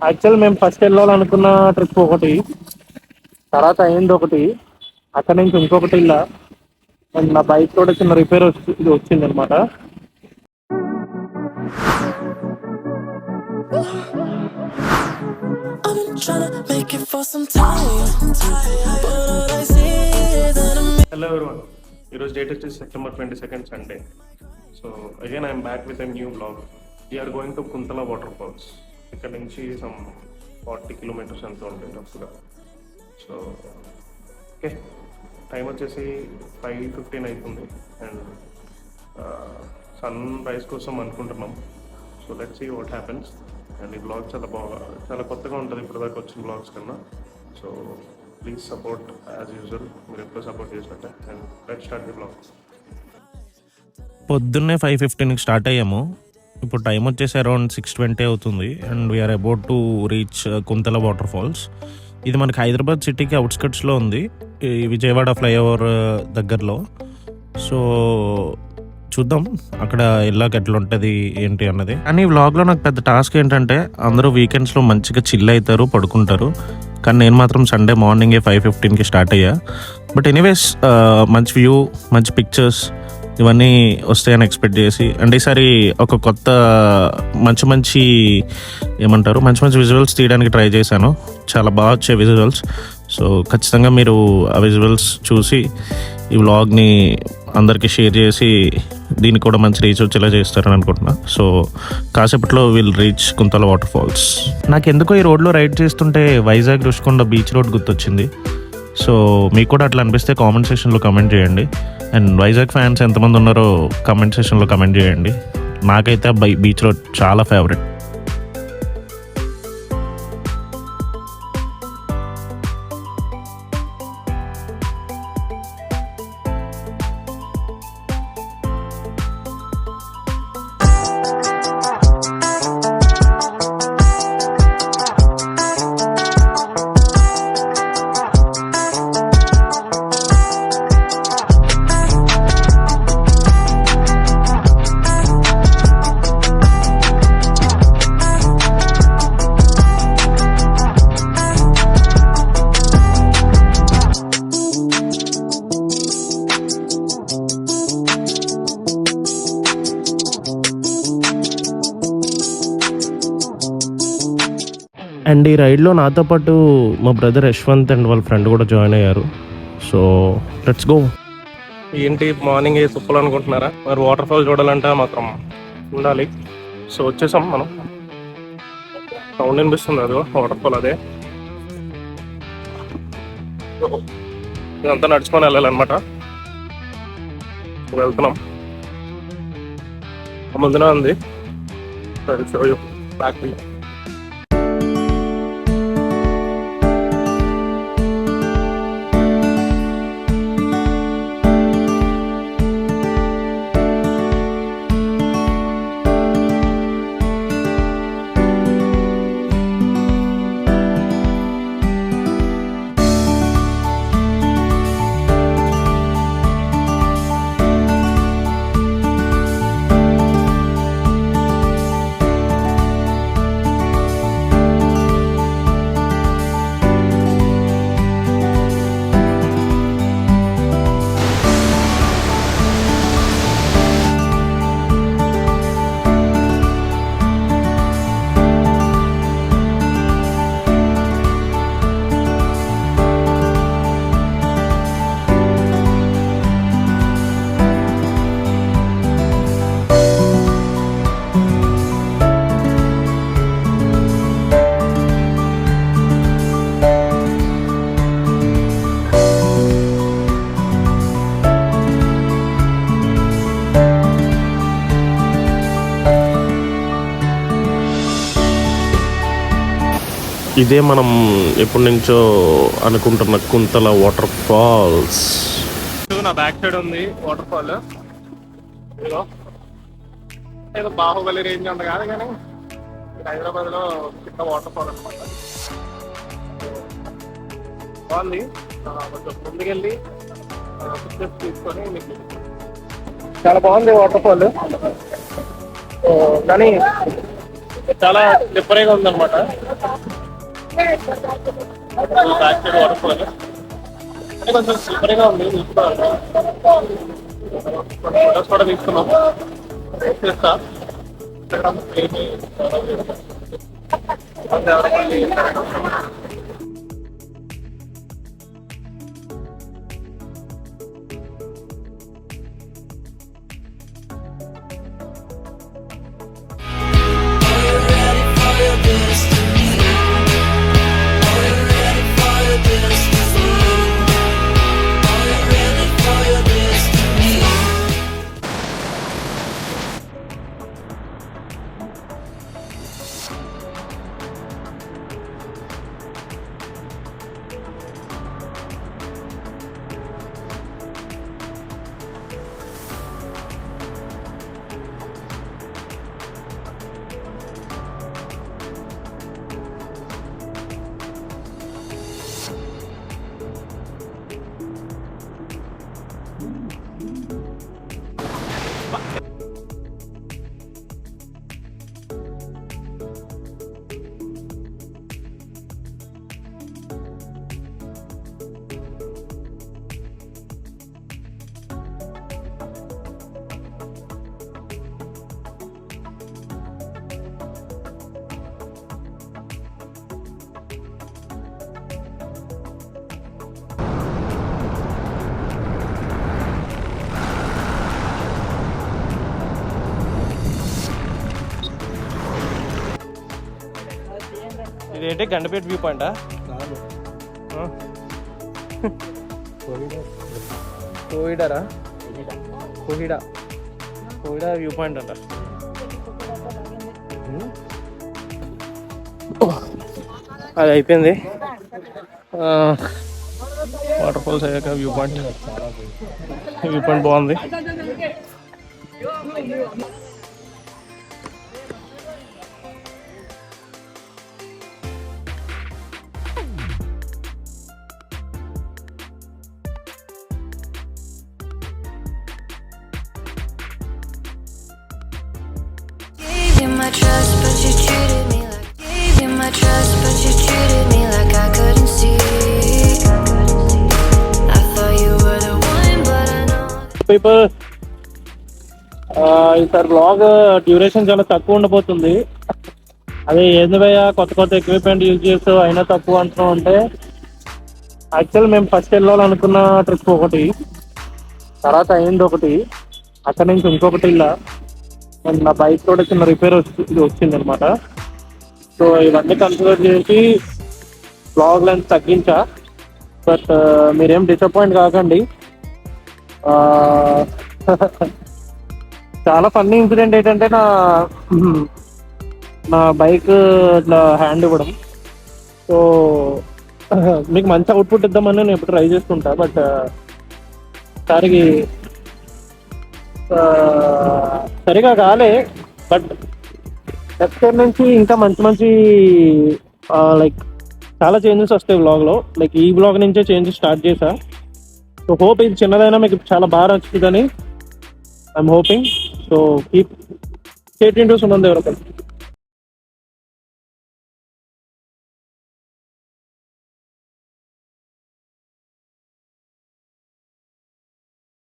Actual మేము first వెళ్ళాలనుకున్న trip ఒకటి, తర్వాత అయింది ఒకటి, అక్కడ నుంచి ఇంకొకటి ఇలా. అండ్ నా బైక్ కూడా చిన్న రిపేర్ వచ్చింది అనమాట. హలో ఎవరీవన్, ఈరోజు డేట్ వచ్చేసి September 22nd Sunday. So again I'm back with a new blog. We're going to Kuntala waterfalls. ఇక్కడ నుంచి సమ్ 40 కిలోమీటర్స్ ఎంత ఉంటుంది రఫ్గా. సో ఓకే, టైం వచ్చేసి 5:15 అవుతుంది అండ్ సన్ రైజ్ కోసం అనుకుంటున్నాం. So let's see what happens. And ఈ బ్లాగ్ చాలా కొత్తగా ఉంటుంది ఇప్పటిదాకా వచ్చిన బ్లాగ్స్ కన్నా. So please support as usual, మీరు ఎప్పుడు సపోర్ట్ చేసినట్టే. And let's start the blog. పొద్దున్నే 5:15కి స్టార్ట్ అయ్యాము. ఇప్పుడు టైం వచ్చేసి అరౌండ్ 6:20 అవుతుంది and we're about to reach Kuntala waterfalls. ఇది మనకి హైదరాబాద్ సిటీకి అవుట్స్కట్స్లో ఉంది, ఈ విజయవాడ ఫ్లైఓవర్ దగ్గరలో. సో చూద్దాం అక్కడ వెళ్ళాక ఎట్లా ఉంటుంది ఏంటి అన్నది. కానీ వ్లాగ్లో నాకు పెద్ద టాస్క్ ఏంటంటే, అందరూ వీకెండ్స్లో మంచిగా చిల్ అవుతారు, పడుకుంటారు. కానీ నేను మాత్రం సండే మార్నింగే 5:15కి స్టార్ట్ అయ్యా. బట్ ఎనీవేస్ మంచి వ్యూ, మంచి పిక్చర్స్ ఇవన్నీ వస్తాయని ఎక్స్పెక్ట్ చేసి, అంటే ఈసారి ఒక కొత్త మంచి మంచి విజువల్స్ తీయడానికి ట్రై చేశాను. చాలా బాగా వచ్చే విజువల్స్. సో ఖచ్చితంగా మీరు ఆ విజువల్స్ చూసి ఈ వ్లాగ్ని అందరికీ షేర్ చేసి దీనికి కూడా మంచి రీచ్ వచ్చేలా చేస్తారని అనుకుంటున్నా. సో కాసేపట్లో will reach Kuntala waterfalls. నాకు ఎందుకో ఈ రోడ్లో రైడ్ చేస్తుంటే వైజాగ్ రుషికొండ బీచ్ రోడ్ గుర్తొచ్చింది. సో మీకు కూడా అట్లా అనిపిస్తే కామెంట్ సెక్షన్లో కమెంట్ చేయండి. అండ్ వైజాగ్ ఫ్యాన్స్ ఎంతమంది ఉన్నారో కమెంట్ సెక్షన్లో కమెంట్ చేయండి. నాకైతే బీచ్ రోడ్ చాలా ఫేవరెట్. అండ్ ఈ రైడ్లో నాతో పాటు మా బ్రదర్ యశ్వంత్ అండ్ వాళ్ళ ఫ్రెండ్ కూడా జాయిన్ అయ్యారు. So let's go. ఏంటి మార్నింగ్ ఏ తుప్పలు అనుకుంటున్నారా? మరి వాటర్ ఫాల్ చూడాలంటే మాత్రం ఉండాలి. సో వచ్చేసాం మనం. సౌండ్ వినిపిస్తుంది, అదో వాటర్ ఫాల్ అదే. ఇదంతా నడుచుకొని వెళ్ళాలన్నమాట. వెళ్తున్నాం, ముందునే ఉంది. బ్యాక్ ఇదే మనం ఎప్పటి నుంచో అనుకుంటున్న కుంతల వాటర్ ఫాల్స్. నా బ్యాక్ సైడ్ ఉంది వాటర్ ఫాల్. ఏదో బాహుబలి రేంజ్ ఉంది కాదు, కానీ హైదరాబాద్ లో చిన్న వాటర్ ఫాల్ అనమాట. బాగుంది. కొంచెం ముందుకెళ్ళి పిక్చర్స్ తీసుకొని మీకు చాలా బాగుంది వాటర్ ఫాల్. కానీ చాలా డిఫరెంట్గా ఉందన్నమాట. బ్యాక్ సైడ్ వాటర్ ఫాల్ కొంచెం సూపర్గా ఉంది. ఫోటోస్ కూడా తీసుకున్నాం. చేస్తా ఇదేంటి గండపేట వ్యూ పాయింటా? కోయిడరా? కోయిడా వ్యూ పాయింట్ అంట. అది అయిపోయింది. వాటర్ ఫాల్స్ అయ్యాక వ్యూ పాయింట్ బాగుంది. My trust, but you treated me like gave you my trust, but you treated me like I couldn't see. I thought you were the one, but I know. People, ఈసారి blog duration చాలా తక్కువ ఉండబోతుంది. అదే ఏంది భయ్య కొత్త equipment use చేస్తూ అయినా తక్కువ అంటున్నాం అంటే, యాక్చువల్ మేము ఫస్ట్ వెళ్ళాలనుకున్న ట్రిప్ ఒకటి, తర్వాత అయింది ఒకటి, అక్కడి నుంచి ఇంకొకటి ఇలా నా బైక్ కూడా చిన్న రిపేర్ వచ్చింది అనమాట. సో ఇవన్నీ కన్సిడర్ చేసి బ్లాగ్ లెంత్ తగ్గించా. బట్ మీరేం డిసప్పాయింట్ కాకండి. చాలా ఫన్నీ ఇన్సిడెంట్ ఏంటంటే నా బైక్ ఇట్లా హ్యాండ్ ఇవ్వడం. సో మీకు మంచి అవుట్పుట్ ఇద్దామని నేను ఎప్పుడు ట్రై చేస్తుంటా. బట్ సారికి సరిగా కాలే. బట్ నెక్స్ట్ టైం నుంచి ఇంకా మంచి లైక్ చాలా చేంజెస్ వస్తాయి వ్లాగ్లో. లైక్ ఈ వ్లాగ్ నుంచే చేంజెస్ స్టార్ట్ చేశా. సో హోప్ ఇది చిన్నదైనా మీకు చాలా బాగా నచ్చుతుందని I'm hoping. So keep stay tuned to Suman Devarakonda.